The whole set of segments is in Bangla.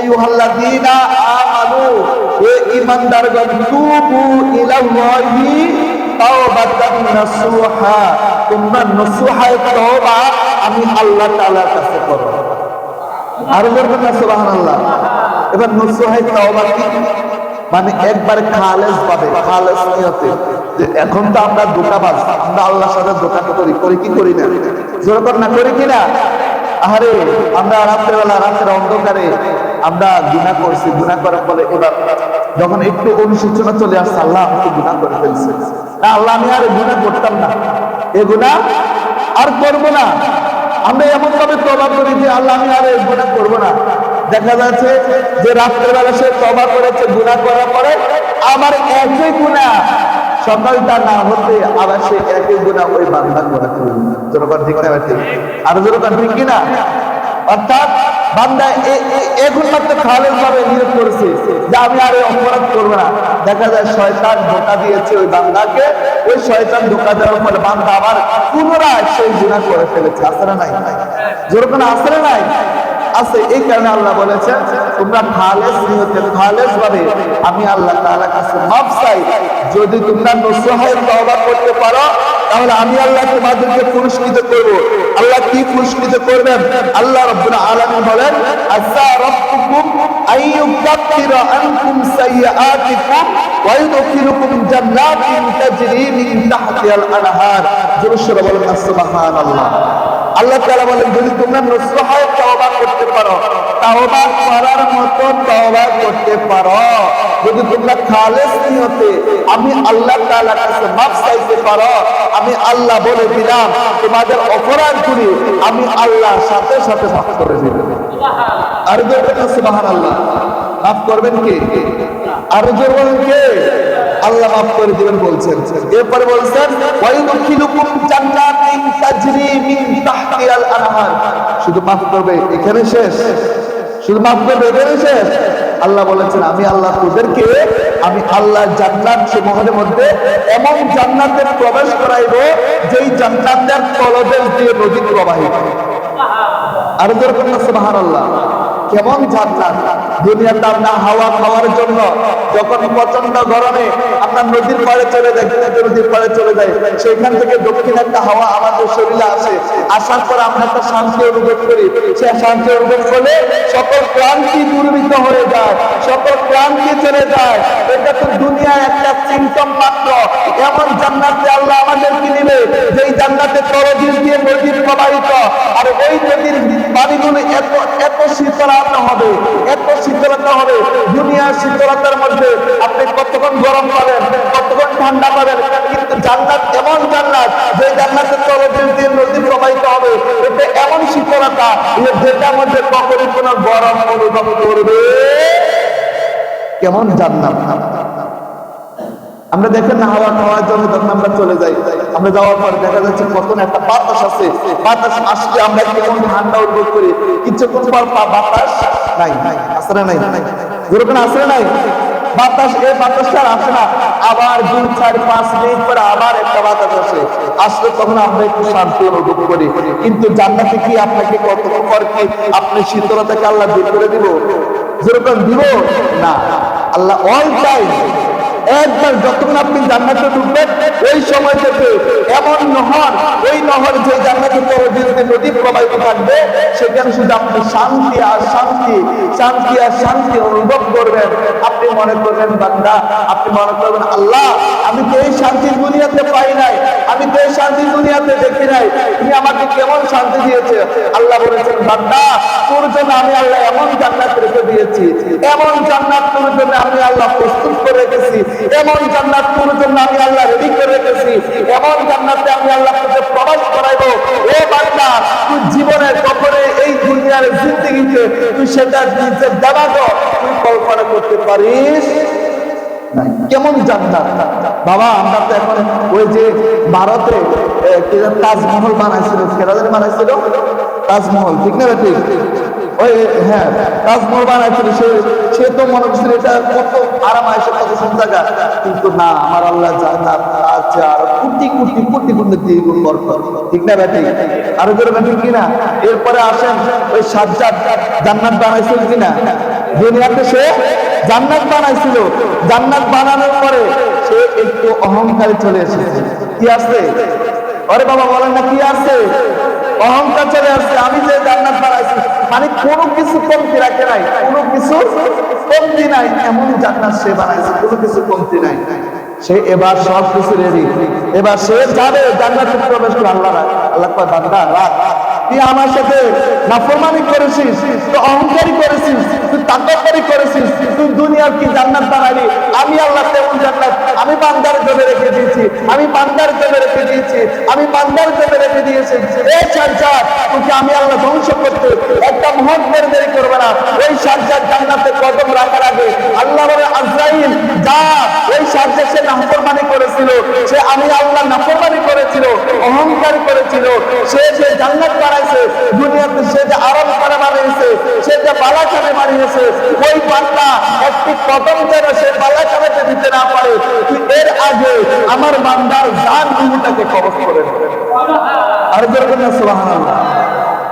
আইয়ুহাল্লাযীনা আমানু, হে ঈমানদারগণ, তুবু ইলাল্লাহি তাওবাতান নাসুহা, তোমরা নসুহায়ে তওবা আমি আল্লাহ তাআলার কাছে করো। আর বলবেন না সুবহানাল্লাহ। এবার নসুহায়ে তওবা কি? মানে একবারে খালেস পাবে, খালেস নিয়তে। যে এখন তো আমরা ধোঁকাবাজ, আমরা আল্লাহর সাথে ধোঁকা করি কি করি না? জোর না করি কিনা? আরে আমরা রাত্রেবেলা, রাতের অন্ধকারে আমরা গুনাহ করছি, গুনাহ করার ফলে এবার যখন একটু অনুশোচনা চলে আসছে, আল্লাহ আমাকে গুনাহ করে ফেলছে, আল্লাহ আমি আর গুনাহ করতাম না, এ গুনাহ আর করবো না। আমরা এমন ভাবে তওবা করি যে আল্লাহ আমি আর এই গুনাহ করবো না। দেখা যাচ্ছে যে রাত্রেবেলা সে তওবা করেছে, গুনাহ করার পরে আবার একই গুনাহ সকালটা না হতে আবার সে একই গুনাহ ওই বান্দা করে ফেলবে। যখন ঠিক না ঠিক, আর যখন ঠিক কিনা, অর্থাৎ বান্দা এখন মাত্র খালেস ভাবে নিয়োগ করেছে যে আমি আর অপরাধ করবো না। দেখা যায় শয়তান ধোঁকা দিয়েছে ওই বান্দাকে, ওই শয়তান ধোঁকা দেওয়ার ফলে বান্দা আবার পুনরায় সেই গুনাহ করে ফেলেছে। আসলে নাই, যেরকম আসলে নাই আছে। এই কারণে আল্লাহ বলেছেন তোমরা খালেস নিয়তে, খালেস ভাবে আমি আল্লাহ তাআলার কাছে মাফ চাই। যদি তোমরা নসুহায়ে তওবা করতে পারো তাহলে আমি আল্লাহ তোমাদেরকে পুরস্কৃত করব। আল্লাহ কি পুরস্কৃত করবেন? আল্লাহ রাব্বুল আলামিন বলেন আসা রাব্বুকুম আইয়ুকাফিরা আনকুম সাইয়্যাতিকুম ওয়া ইউদখিলুকুম জান্নাতিন তাজরি মিন তাহতিহাল আনহার। জোরে বলেন সুবহানাল্লাহ। আল্লাহ তাআলা বলেন যদি তোমরা নসুহায়ে তওবা করতে পারো, তওবা করার মতো তওবা করতে পারো, যদি তোমরা খালেস নিয়তে আমি আল্লাহ তাআলার কাছে মাফ চাইতে পারো, আমি আল্লাহ বলে দিলাম তোমাদের অপরাধগুলি আমি আল্লাহ সাথে সাথে মাফ করে দেব। আর বলবেন সুবহানাল্লাহ। মাফ করবেন কে? আর জোরে বলেন কে? আল্লাহ মাফ করে দিবেন বলছেন। এরপরে বলছেন ওয়া ইউদখিলুকুম জান্নাতিন তাজরি মিন তাহতিহাল আনহার। শুধু মাফ করবে এখানে শেষ? শুধু মাফ করবে এখানে শেষ? আল্লাহ বলেছেন আমি আল্লাহ তোদেরকে আমি আল্লাহ জান্নাত সমূহের মধ্যে এমন জান্নাতে প্রবেশ করাইবো যেই জান্নাতের তলদেশ দিয়ে নদী প্রবাহিত। আর যেরকম সুবহানাল্লাহ। কেমন জান্নাত! দুনিয়াতে আপনার হাওয়া খাওয়ার জন্য যখন প্রচন্ড গরমে আপনার নদীর পাড়ে চলে যায়, নদীর পাড়ে চলে যায়, সেখান থেকে দক্ষিণ একটা হাওয়া আমাদের শরীরে আসে, আসার পর আমরা একটা শান্তি অনুভব করি। সে শান্তি অনুভব করলে সকল ক্লান্তি দূরীভূত হয়ে যায়, সকল ক্লান্তি চলে যায়। এটা তো দুনিয়ার একটা সিম্পটম মাত্র। এমন জান্নাতে আল্লাহ আমাদেরকে নিবে যেই জান্নাতে তলদেশ দিয়ে নদী প্রবাহিত, আর ওই নদীর পানিগুলো এত শীতলতা হবে, এত শীতলতা হবে। দুনিয়ার শীতলতার মধ্যে আপনি কতক্ষণ গরম পাবেন, কতক্ষণ ঠান্ডা পাবেন, কিন্তু জান্নাত এমন জান্নাত যে জান্নাতের তলদেশ দিয়ে নদী প্রবাহিত হবে, এটা এমন শীতলতা যেটার মধ্যে কখনই কোনো গরম অনুভব করবে। কেমন জান্নাত! আমরা দেখেন না হাওয়া খাওয়ার জন্য যখন আমরা চলে যাই, আমরা যাওয়ার পর দেখা যাচ্ছে কত একটা বাতাস আছে, বাতাস আসলে আমরা কেমন ঠান্ডা অনুভব করি, কিছুক্ষণ পর বাতাস নাই, আসলে নাই, যেরকম আসলে নাই বাতাস, এই বাতাসটা আসে না, আবার 2-4-5 মিনিট পরে আবার একটা বাতাস আসে, আসলে তখন আমরা একটু শান্তি অনুভব করি। কিন্তু জান্নাতে কি আপনাকে কতক্ষণ পর কি আপনি শীতলতাকে আল্লাহ দূর করে দিব? যেরকম দিব না, আল্লাহ অল টাইম একবার যতক্ষণ আপনি জান্নাতে ঢুকবেন ওই সময় থেকে এমন নহর, ওই নহর যে জান্নাতের তলদেশ দিয়ে নদী প্রবাহিত থাকবে, সেখানে শুধু আপনি শান্তি আর শান্তি, শান্তি আর শান্তি অনুভব করবেন। আপনি মনে করবেন বান্দা, আপনি মনে করবেন আল্লাহ আমি তো এই শান্তি দুনিয়াতে পাই নাই, আমি তো এই শান্তি দুনিয়াতে দেখি নাই, তুমি আমাকে কেমন শান্তি দিয়েছে। আল্লাহ বলেছেন বান্দা তোর জন্য আমি আল্লাহ এমন জান্নাত রেখে দিয়েছি, এমন জান্নাত তোর জন্য আমি আল্লাহ প্রস্তুত করে রেখেছি, এমন জান্নাত তোর জন্য আমি আল্লাহ রেডি করে রেখেছি, এমন জান্নাতে আমি আল্লাহ তোকে প্রবেশ করাইবো। ও বান্দা তুই জীবনে কখনো এই দুনিয়ার জিন্দেগিতে তুই সেটা নিজের দাঁড়াবো তুই কল্পনা করতে পারিস কেমন জান্নাত। বাবা আমরা তো এখন ওই যে ভারতে তাজমহল বানাইছিল, কেরালাতে বানাইছিল তাজমহল, ঠিক না? ঠিক ওই হ্যাঁ তাজমহল বানাইছিল, সে তো মনে করছিল এটা কত আরাম আসে, কত সুন্দর জায়গা, কিন্তু না, আমার আল্লাহ জান্নাত আছে আর কোটি কোটি কোটি কোটি দ্বিগুণ বরকত, ঠিক না? ঠিক আরো জোরে ঠিক কিনা? এরপরে আসেন ওই সাজ্জাদ জান্নাত বানাইছিল কিনা? দুনিয়াতে সে জান্নাত বানাইছিল, জান্নাত বানানোর পরে সে একটু অহংকারে চলে এসেছে। কি আসছে? আরে বাবা বলেন না, কি আসছে? অহংকার চলে আসছে। আমি যে জান্নাত বানাইছি, মানে কোনো কিছু কমতি রাখে নাই, কোনো কিছু কমতি নাই, এমন জান্নাত সে বানাইছে, কোনো কিছু কমতি নাই। সে এবার সব কিছু রেডি, এবার সে যাবে জান্নাতে প্রবেশ করে। আল্লাহ কয় বান্দা রাখ, তুই আমার সাথে নাফরমানি করেছিস, তুই অহংকারী করেছিস, তুই তাকব্বুরি করেছিস, তুই দুনিয়ার কি জান্নাত বানালি, আমি আল্লাহ তেমন জান্নাত আমি বান্দার জন্য রেখে দিয়েছি, আমি বান্দার জন্য রেখে দিয়েছি, আমি বান্দার জন্য রেখে দিয়েছি। এই সাজ্জাদ তোকে আমি আল্লাহ ধ্বংস করতে একটা মুহূর্তের দেরি করবে না। ওই সাজ্জাদ জান্নাতে কদম রাখার আগে আল্লাহ বলে আজরাইল যা, ওই সাজ্জাদ সে নাফরমানি করেছিল, সে আমি আল্লাহ নাফরমানি করেছিল, অহংকার করেছিল, সে যে জান্নাত বানাইছে, দুনিয়াতে সে যে আরাম করে বানিয়েছে, সে যে বালাখানে বানিয়েছে, ওই বান্দা একটি কদম যেন সে বালাখানাতে দিতে না পারে, এর আগে আমার বান্দার জান রূহটাকে কবজ করে নেবে। আর যেরকম না সুবহানাল্লাহ,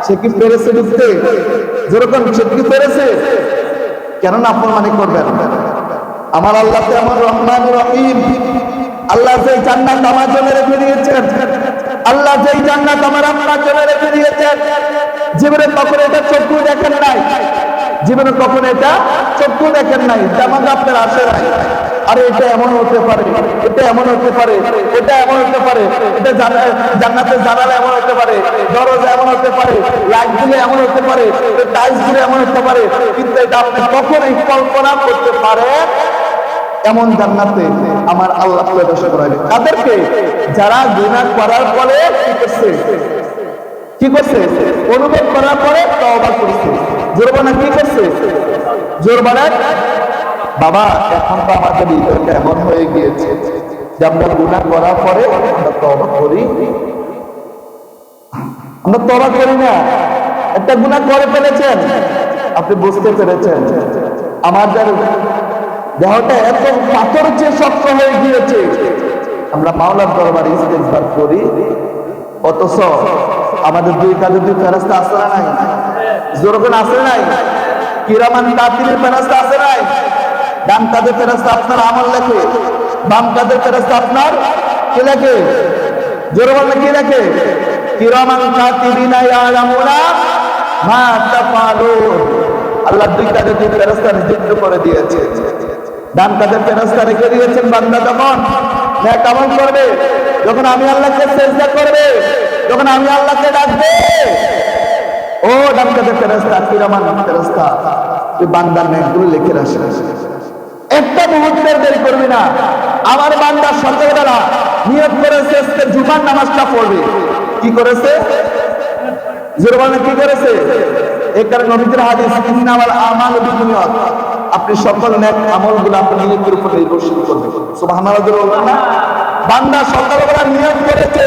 সে কি পেরেছে ঢুকতে? যেরকম সে কি পেরেছে? কেন নাফরমানি করবেন? আমার আল্লাহ তেমন রহমান রহিম। আল্লাহ যে জান্নাত আমার জন্য রেখে দিয়েছেন, আল্লাহ যেই জান্নাত আমার আপনার জন্য রেখে দিয়েছেন, জীবনে কখনো এটা চক্ষু দেখেন নাই, জীবনে কখনো এটা চক্ষু দেখেন নাই, যেমন আপনার আসে নাই। আরে এটা এমন হতে পারে, এটা এমন হতে পারে, এটা এমন হতে পারে, এটা জান্নাতের জানালা এমন হতে পারে, দরজা এমন হতে পারে, লাইট গুলো এমন হতে পারে, টাইলস গুলো এমন হতে পারে, কিন্তু এটা আপনি কখনোই কল্পনা করতে পারেন এমন জান্নাতে আমার আল্লাহ প্রবেশ করাবে কাদেরকে? যারা গুনাহ করার পরে কি করছে? অনুভব করার পরে তওবা করছে। জোরবানা কি করছে? জোরবানা বাবা এখন তো আমাদের হৃদয়টা এমন হয়ে গিয়েছে যে আমরা গুনাহ করার পরে আমরা তওবা করি, আমরা তওবা করি না। একটা গুনাহ করে ফেলেছেন, আপনি বুঝতে পেরেছেন আমাদের দেহটা এত পাথর চেয়ে শক্ত হয়ে গিয়েছে, আমরা মাওলার দরবারে ইস্তেগফার করি, অথচ আমাদের দুই কাঁধে দুই ফেরেশতা আছে না নাই? জোরবেন আছে নাই? কিরামান কাতিবিন ফেরেশতা আছে নাই? ডান কাঁধে ফেরেশতা আপনার আমল লেখে, বাম কাঁধে ফেরেশতা আপনার কি লেখে? জোরবেন কি লেখে? কিরামান কাতিবিনা ইয়ালামুনা মা তাফালুন। আল্লাহ দুই কাঁধে দুই ফেরেশতা নিযুক্ত করে দিয়েছে। ডান কাঁধে ফেরেশতা রেখে দিয়েছেন, বান্দা যখন নেক আমল করবে, যখন আমি আল্লাহকে সিজদা করবে, যখন আমি আল্লাহকে ডাকবে, ও ডান কাঁধে ফেরেশতা কিরামান ফেরেশতা তুই বান্দার নেকগুলো লিখে রাখিস। একটা মুহূর্তের দেরি করবি না। আমার বান্দা সকালবেলা নিয়ত করেছে জুমার নামাজটা পড়বে, কি করেছে? জোরবানা কি করেছে? এই কারণে নবীর হাদিস ইন্নামাল আমালু বিনিয়াত, আপনি সকল নেক আমলগুলো আপনি নিয়তের উপর নির্ভরশীল করবেন। সুবহানাল্লাহ। বান্দা সকালবেলা নিয়ত করেছে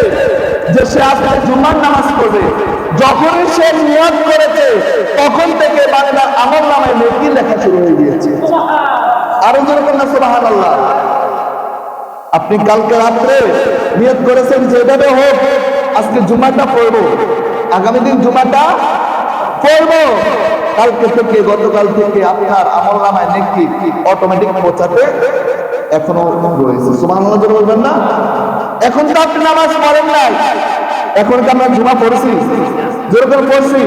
যে সে আজকে জুমার নামাজ পড়বে, যখনই সে নিয়ত করেছে তখন থেকে বান্দার আমলনামায় নেকি লেখা শুরু হয়ে গিয়েছে। আরো যেরকম না সুবহানাল্লাহ। আপনি কালকে রাত্রে নিয়ত করেছেন যে এভাবে হোক আজকে জুমাটা পড়বো, আগামী দিন জুমাটা পড়বো, কালকে থেকে গতকাল থেকে আপনার আমলনামায় নেকি অটোমেটিক পৌঁছাতে এখনো রয়েছে। সুবহানাল্লাহ বলবেন না? এখন তো আপনি নামাজ পড়েন নাই, এখন তো আমরা জুমা পড়ছি, যেরকম পড়ছি,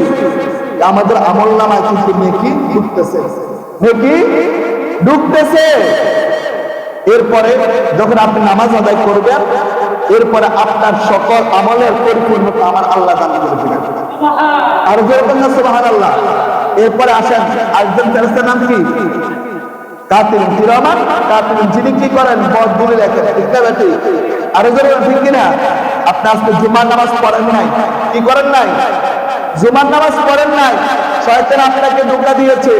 আমাদের আমলনামায় কিন্তু নেকি ঢুকতেছে, নেকি ঢুকতেছে। এরপরে যখন আপনি নামাজ আদায় করবেন, এরপরে আপনার সকল আমলের পরিপূর্ণতা আমার আল্লাহ দান করে দিবেন। আর যেরকম না সুবহানাল্লাহ। এরপরে আসেন আরেকজন ফেরেশতার নাম কি? কাতিবিন কিরামান কাতিবিন, যিনি কি করেন? বদগুলি লেখেন, ঠিক না বেটি? আর যেরকম ঠিক কিনা? আপনি আজকে জুমার নামাজ পড়েন নাই, কি করেন নাই? জুমার নামাজ পড়েন নাই, শয়তান আপনাকে ধোঁকা দিয়েছে,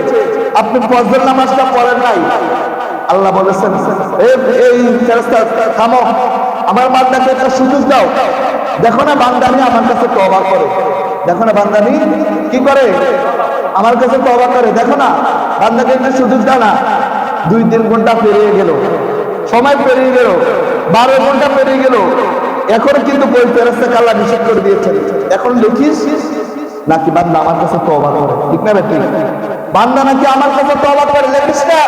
আপনি ফজর নামাজটা পড়েন নাই। আল্লাহ বলেছেন এই ফেরেশতা থামো, আমার বান্দাকে একটা সুযোগ দাও। দেখো না বান্দানি আমার কাছে তওবা করে, দেখো না বান্দানি কি করে? আমার কাছে তওবা করে, দেখো না বান্দাকে একটা সুযোগ দাও না। 2-3 ঘন্টা পেরিয়ে গেল, সময় পেরিয়ে গেল, 12 ঘন্টা পেরিয়ে গেল, এখন কিন্তু ওই ফেরেশতাকে আল্লাহ নিষেধ করে দিয়েছেন, এখন দেখিস নাকি বান্দা আমার কাছে তওবা করে, ঠিক না বেটি? বান্দা নাকি আমার কাছে তওবা করে, লেখিস না,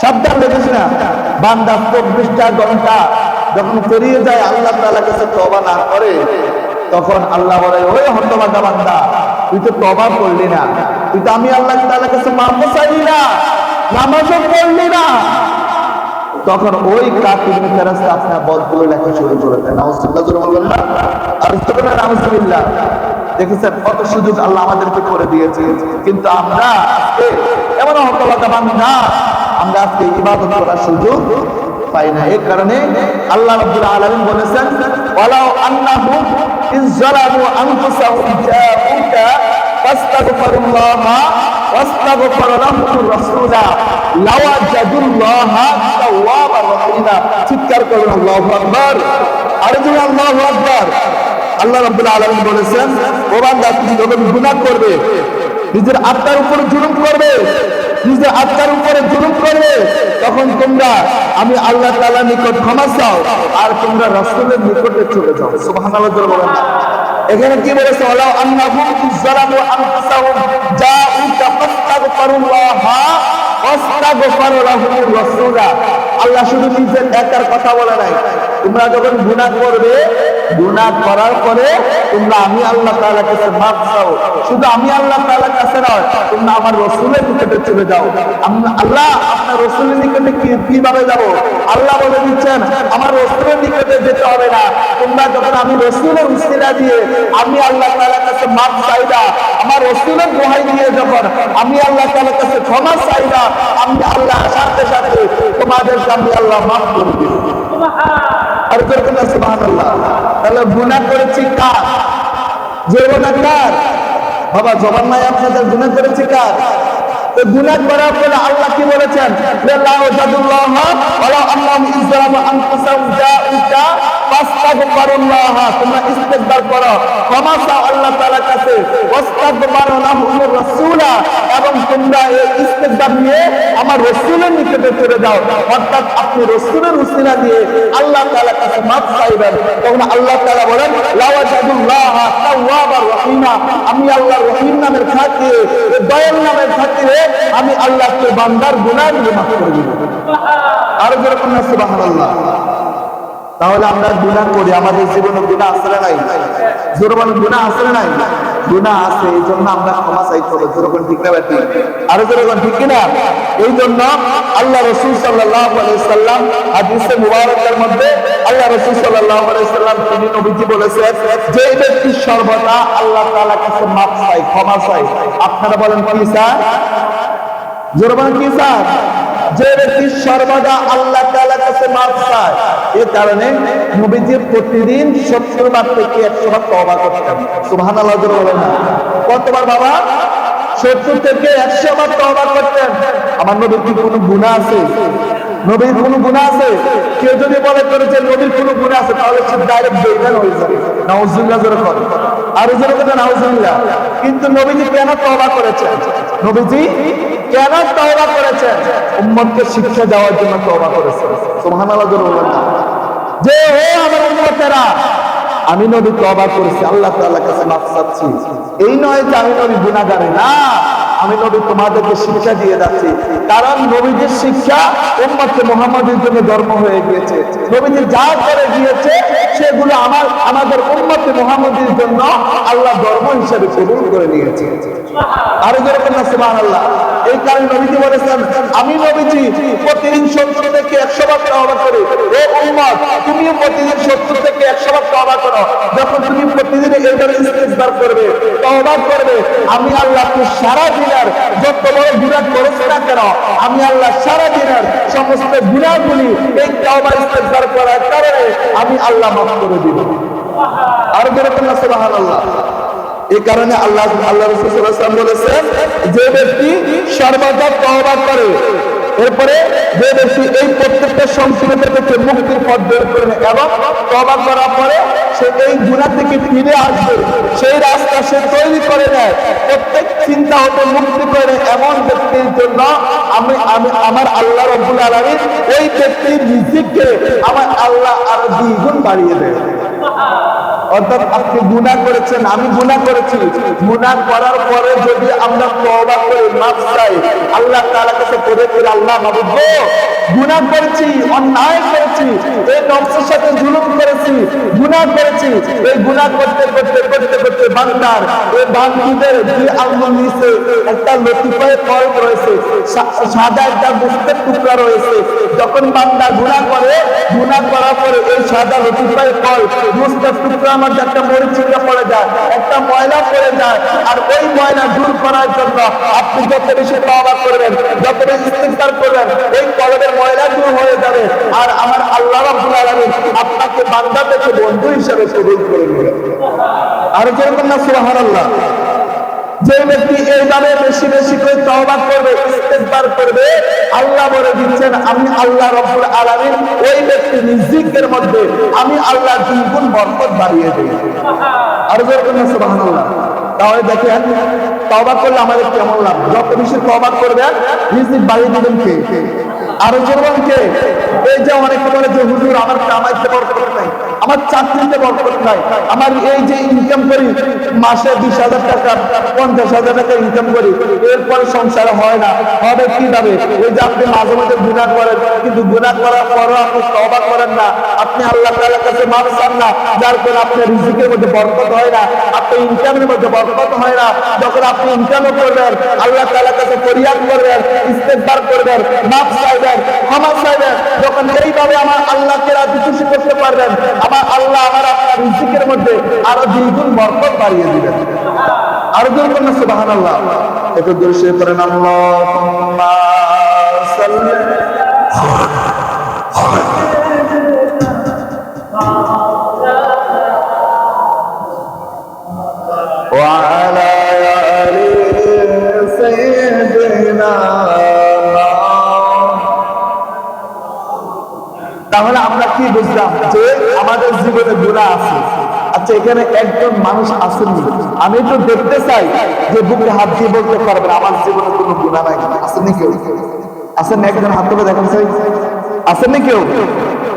সাবধান, লেখিস না। বান্দা 24টা ঘন্টা যখন পেরিয়ে যায় আল্লাহ তাআলার কাছে তওবা না করে, তখন আল্লাহ বলে, ওই হতভাগা বান্দা, তুই তো তওবা করলি না, তুই তো আমি আল্লাহ তাআলার কাছে মাফ চাইলি না, নামাজও পড়লি না। তখন ওই কাফির ফেরেশতা আপনার বদগুলো লেখা শুরু করে দেয়। নাউজুবিল্লাহ, জোরে বলবেন না? আর সুবহানাল্লাহ, নাউজুবিল্লাহ। দেখেছেন কত সুযোগ আল্লাহ আমাদেরকে করে দিয়েছে, কিন্তু আমরা আজকে এমন হতভাগা বান্দা, আমরা আজকে ইবাদত করার সুযোগ পাই না। এই কারণে আল্লাহ রাব্বুল আলামিন বলেছেন, ওয়ালাউ আন্নাহুম ইয যালামু আনফুসাহুম জাউকা ফাস্তাগফিরুল্লাহা ওয়াস্তাগফারা লাহুমুর রাসূলা লাওয়াজাদুল্লাহা তাওয়াবার রাহিমা। চিৎকার করুন আল্লাহু আকবার, আর জোরে আল্লাহু আকবার। আল্লাহ রাব্বুল আলামিন বলেছেন, ও বান্দা, তুমি যখন গুনাহ করবে, নিজের আত্মার উপর জুলুম করবে, নিজের আত্মার উপরে জুলুম করবে, তখন তোমরা আমি আল্লাহ তাআলার নিকট ক্ষমা চাও, আর তোমরা রাসূলের নিকটে চলে যাও। সুবহানাল্লাহ, জোরে বলেন না? এখানে কি বলেছে? ওয়ালাউ আন্নাহুম ইযলামু আনফুসাহুম জাউকা ফাস্তাগফিরুল্লাহা ওয়াস্তাগফারা লাহুমুর রাসূলা। আল্লাহ শুধু নিজের একার কথা বলে নাই, তোমরা যখন গুনাহ করবে, গুনাহ করার পরে তোমরা আমি আল্লাহ তাআলার কাছে মাফ চাও। শুধু আমি আল্লাহ তাআলার কাছে নয়, তোমরা আমার রাসূলের নিকটে চলে যাও। আল্লাহ আপনার রাসূলের নিকটে কিভাবে যাব? আল্লাহ বলে দিচ্ছেন, আমার রাসূলের নিকটে যেতে হবে না, তোমরা যখন আমি রাসূলের উসিলা দিয়ে আমি আল্লাহ তাআলার কাছে মাফ চাইবা, আমার রাসূলের দোহাই দিয়ে যখন আমি আল্লাহ তাআলার কাছে ক্ষমা চাইবা, আমি আল্লাহ সাথে সাথে তোমাদেরকে আমি আল্লাহ মাফ করে দেব। আর করবেন না সুবহানাল্লাহ। তাহলে গুনাহ করেছি কার? যে গুনাহগার বাবা, জবান নাই আপনাদের, গুনাহ করেছি কার? তো গুনাহ করার পরে আল্লাহ কি বলেছেন? লাওয়াজাদুল্লাহা ওয়ালা আন্নাহুম ইযলামু আনফুসাহুম জাউকা ফাস্তাগফিরুল্লাহা। তোমরা ইস্তিগফার করো, ক্ষমা চাও আল্লাহ তাআলার কাছে, ওয়াস্তাগফারা লাহুমুর রাসূলা, এবং তোমরা এই ইস্তিগফার নিয়ে আমার রাসূলের নিকটে চলে যাও। অর্থাৎ আপনি রাসূলের উসিলা দিয়ে আল্লাহ তাআলার কাছে মাফ চাইবেন। তখন আল্লাহ তাআলা বলেন, লাওয়াজাদুল্লাহা তাওয়াবার রাহিমা। আমি আল্লাহর রহিম নামের খাতিরে, দয়াল নামের খাতিরে আমি আল্লাহকে বান্দার গুনাহগুলো মাফ করে দিব। আর যেরকম না সুবহানাল্লাহ। তাহলে আমরা গুনাহ করি, আমাদের জীবনে গুনাহ আছে না নাই? জোরে বলেন, গুনাহ আছে না নাই? গুনাহ আছে, এই জন্য আমরা ক্ষমা চাইতে হবে। জোরে বলেন, ঠিক না বেটি? আরো জোরে বলেন, ঠিক কিনা? এই জন্য আল্লাহ রাসূল সাল্লাল্লাহু আলাইহি সাল্লাম হাদিসে মুবারকের মধ্যে আল্লাহ রাসূল সাল্লাল্লাহু আলাইহি সাল্লাম তিনি নবীজি বলেছেন, যে ব্যক্তি সর্বদা আল্লাহ তাআলার কাছে মাফ চায়, ক্ষমা চায়, আপনারা বলেন কি চায়? জোরে বলেন, কি চায়? যে ব্যক্তি সর্বদা আল্লাহ তাআলার কাছে মাফ চায়। এই কারণে নবীজি প্রতিদিন 70 বার থেকে 100 বার তওবা করতেন। সুবহানাল্লাহ, জোরে বলেন না? কতবার বাবা? 70 থেকে 100 বার তওবা করতেন। আমার নবীর কি কোনো গুনাহ আছে? নবীর কোনো গুনাহ আছে? কেউ যদি বলে করে যে নবীর কোনো গুনাহ আছে, তাহলে সে ডাইরেক্ট বেঈমান হয়ে যাবে। নাউজুবিল্লাহ, জোরে বলেন। আর জোরে বলেন নাউজুবিল্লাহ। কিন্তু নবীজি কেন তওবা করেছেন? নবীজি কেন তওবা করেছেন? উম্মতকে শিক্ষা দেওয়ার জন্য তওবা করেছেন। সুবহানাল্লাহ, জোরে বলেন না? যে হে আমার উম্মতেরা, আমি নবী তওবা করেছি, আল্লাহ তাআলার কাছে মাফ চাচ্ছি। এই নয় যে আমি নবী গুনাহগার, না, আমি নবী তোমাদেরকে শিক্ষা দিয়ে যাচ্ছি। কারণ নবীদের শিক্ষা উম্মতে মুহাম্মাদের জন্য ধর্ম হয়ে গিয়েছে। নবীজি যা করে গিয়েছে সেগুলো আমাদের উম্মতে মুহাম্মাদের জন্য আল্লাহ ধর্ম হিসেবে কবুল করে নিয়েছে। আর যেরকম না সুবহানাল্লাহ। এই কারণে নবীজি বলেছেন, আমি নবীজি প্রতিদিন 70 থেকে 100 বার তওবা করি। ও উম্মত, তুমিও প্রতিদিন 70 থেকে 100 বার তওবা করো। যখন তুমি প্রতিদিন এইভাবে ইস্তিগফার করবে, তওবা করবে, আমি আল্লাহ তুমি সারা দিনের যত বড় গুনাহ করেছো না কেন, আমি আল্লাহ সারা দিনের সমস্ত গুনাহগুলি এই তওবা ইস্তিগফার করার কারণে আমি আল্লাহ মাফ করে দিব। আর যেরকম না সুবহানাল্লাহ। এই কারণে আল্লাহ রাসূল সাল্লাল্লাহু আলাইহি ওয়াসাল্লাম বলেছেন, যে ব্যক্তি সর্বদা তওবা করে, এরপরে যে ব্যক্তি এই প্রত্যেকটা সংকীর্ণতা থেকে মুক্তির পথ বের করে নেয় এবং তওবা করার পরে সে এই গুনাহ থেকে ফিরে আসবে, সেই রাস্তা সে তৈরি করে নেয়, প্রত্যেক চিন্তা হতে মুক্তি করে, এমন ব্যক্তির জন্য আমি আমার আল্লাহ রাব্বুল আলামিন ওই ব্যক্তির রিজিককে আমার আল্লাহ আরো দ্বিগুণ বাড়িয়ে দেয়। অর্থাৎ আপনি গুনাহ করেছেন, আমি গুনাহ করেছি, গুনাহ করার পরে যদি আমরা তওবা করে মাফ চাই, আল্লাহ তাআলার কাছে পড়ে ফিরে, আল্লাহ মাবুদ গো, গুনাহ করেছি, অন্যায় করেছি, এই নফসের সাথে জুলুম করেছি, গুনাহ করেছি। এই গুনাহ করতে করতে করতে করতে বান্দার এই বান্দিদের দুই আঙ্গুল নিচে একটা লতিফায় কলব রয়েছে, সাদা একটা গোশতের টুকরা রয়েছে। যখন বান্দা গুনাহ করে, গুনাহ করার পরে এই সাদা লতিফায় কলব গোশতের টুকরার মধ্যে একটা মরিচিকা পড়ে যায়, একটা ময়লা পড়ে যায়। আর ওই ময়লা দূর করার জন্য আপনি যত বেশি তওবা করবেন, যত বেশি ইস্তিগফার করবেন, ওই কলবের ময়লা দূর হয়ে যাবে। আর আমার আল্লাহ রাব্বুল আলামিন আপনাকে বান্দা থেকে বন্ধু হিসেবে কবুল করে নেবেন। আর যেরকম না সুবহানাল্লাহ। যে ব্যক্তি এইভাবে বেশি বেশি করে তওবা করবে, ইস্তিগফার করবে, আল্লাহ বলে দিচ্ছেন আমি আল্লাহ রাব্বুল আলামিন ওই ব্যক্তির রিজিকের মধ্যে আমি আল্লাহ দ্বিগুণ বরকত বাড়িয়ে দেব। আর যেরকম না সুবহানাল্লাহ। তাহলে দেখেন তওবা করলে আমাদের কেমন লাভ। যত বেশি তওবা করবেন রিজিক বাড়িয়ে দিবেন কে? আর যেরকম কে? এই যে অনেকে বলে যে হুজুর আমার কামাইতে বরকত নাই, আমার চাকরিতে বরকত নাই, আমার এই যে ইনকাম করি মাসে 20,000 টাকা 50,000 টাকা ইনকাম করি, এরপরে সংসার হয় না, হবে কিভাবে? ওই যে আপনি মাঝে মাঝে গুনাহ করেন, কিন্তু গুনাহ করার পরও আপনি তওবা করেন না, আপনি আল্লাহ তাআলার কাছে মাফ চান না, যার কারণে আপনার রিজিকের মধ্যে বরকত হয় না, আপনার ইনকামের মধ্যে বরকত হয় না। যখন আপনি ইনকামও করবেন, আল্লাহ তাআলার কাছে ফরিয়াদ করবেন, ইস্তিগফার করবেন, মাফ চাইবেন, ক্ষমা চাইবেন, যখন এইভাবে আমার আল্লাহকে রাজি খুশি করতে পারবেন, আমার আল্লাহ আমার আপনার রিজিকের মধ্যে আরো দ্বিগুণ বরকত বাড়িয়ে দিবেন। আর যেরকম না সুবহানাল্লাহ। একটু দরুদ পড়েন, আল্লাহুম্মা সাল্লি ওয়া আলা আলি সাইয়্যিদিনা। তাহলে আমরা কি বুঝলাম? যে আমাদের জীবনে গুনাহ আছে। আচ্ছা, এখানে একজন মানুষ আসেননি, আমি তো দেখতে চাই যে বুকে হাত দিয়ে বলতে পারবেন আমার জীবনে কোনো গুনাহ নাই। আসেননি কেউ? আসেন একজন হাত তুলে দেখেন চাই, আসেননি কেউ?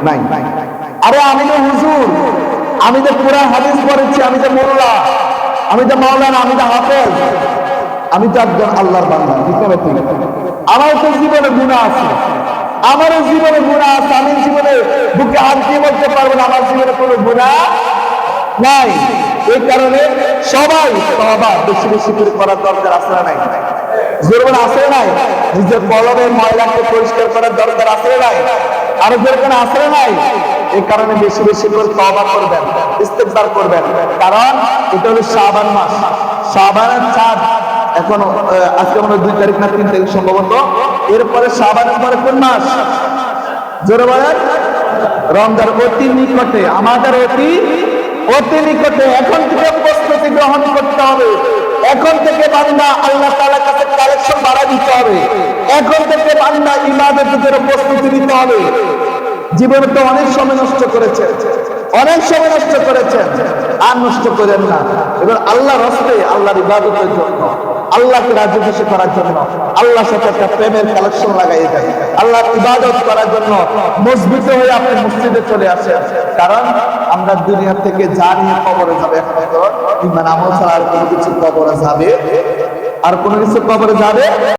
নাই। আরে আমি তো হুজুর, আমি যে কোরআন হাদিস পড়েছি, আমি যে মোল্লা, আমি যে মাওলানা, আমি যে হাফেজ, আমি তো একজন আল্লাহর বান্দা, ঠিক আছে? আমার তো জীবনে গুনাহ আছে, আমারও জীবনে গুনাহ আছে। আমি জীবনে বুকে হাত দিয়ে বলতে পারবো না আমার জীবনে কোনো গুনাহ নাই। এই কারণে সবাই তওবা বেশি বেশি করে করার দরকার আছে না নাই? জোরবেন আছে নাই? নিজের কলবের ময়লাকে পরিষ্কার করার দরকার আছে নাই? আরো যেরকম আছে নাই? এই কারণে বেশি বেশি করে তওবা করবেন, ইস্তিগফার করবেন। কারণ এটা হলো শাবান মাস, শাবানের চাঁদ এখন আজকে মনে 2 তারিখ না 3 তারিখ সম্ভবত। এরপরে শাবানের পরে কোন মাস? জোরে বলেন। রমজান অতি নিকটে, আমাদের অতি নিকটে। এখন থেকে প্রস্তুতি গ্রহণ করতে হবে। এখন থেকে বান্দা আল্লাহ তাআলার কাছে কালেকশন বাড়ায় দিতে হবে। এখন থেকে বান্দা ইবাদতের প্রস্তুতি নিতে হবে। জীবনে তো অনেক সময় নষ্ট করেছেন, অনেক সময় নষ্ট করেছেন, আর নষ্ট করেন না। এবার আল্লাহর রাস্তে, আল্লাহর ইবাদতের জন্য, আল্লাহকে রাজি খুশি করার জন্য আল্লাহর সাথে একটা প্রেমের কালেকশন লাগাইয়ে দেন। আল্লাহর ইবাদত করার জন্য মসজিদে হয়ে আপনি মসজিদে চলে আসেন। কারণ আমরা দুনিয়া থেকে যা নিয়ে কবরে যাবে, একমাত্র ঈমান আমল ছাড়া আর কোনো কিছু কবরে যাবে, আর কোনো কিছু কবরে যাবে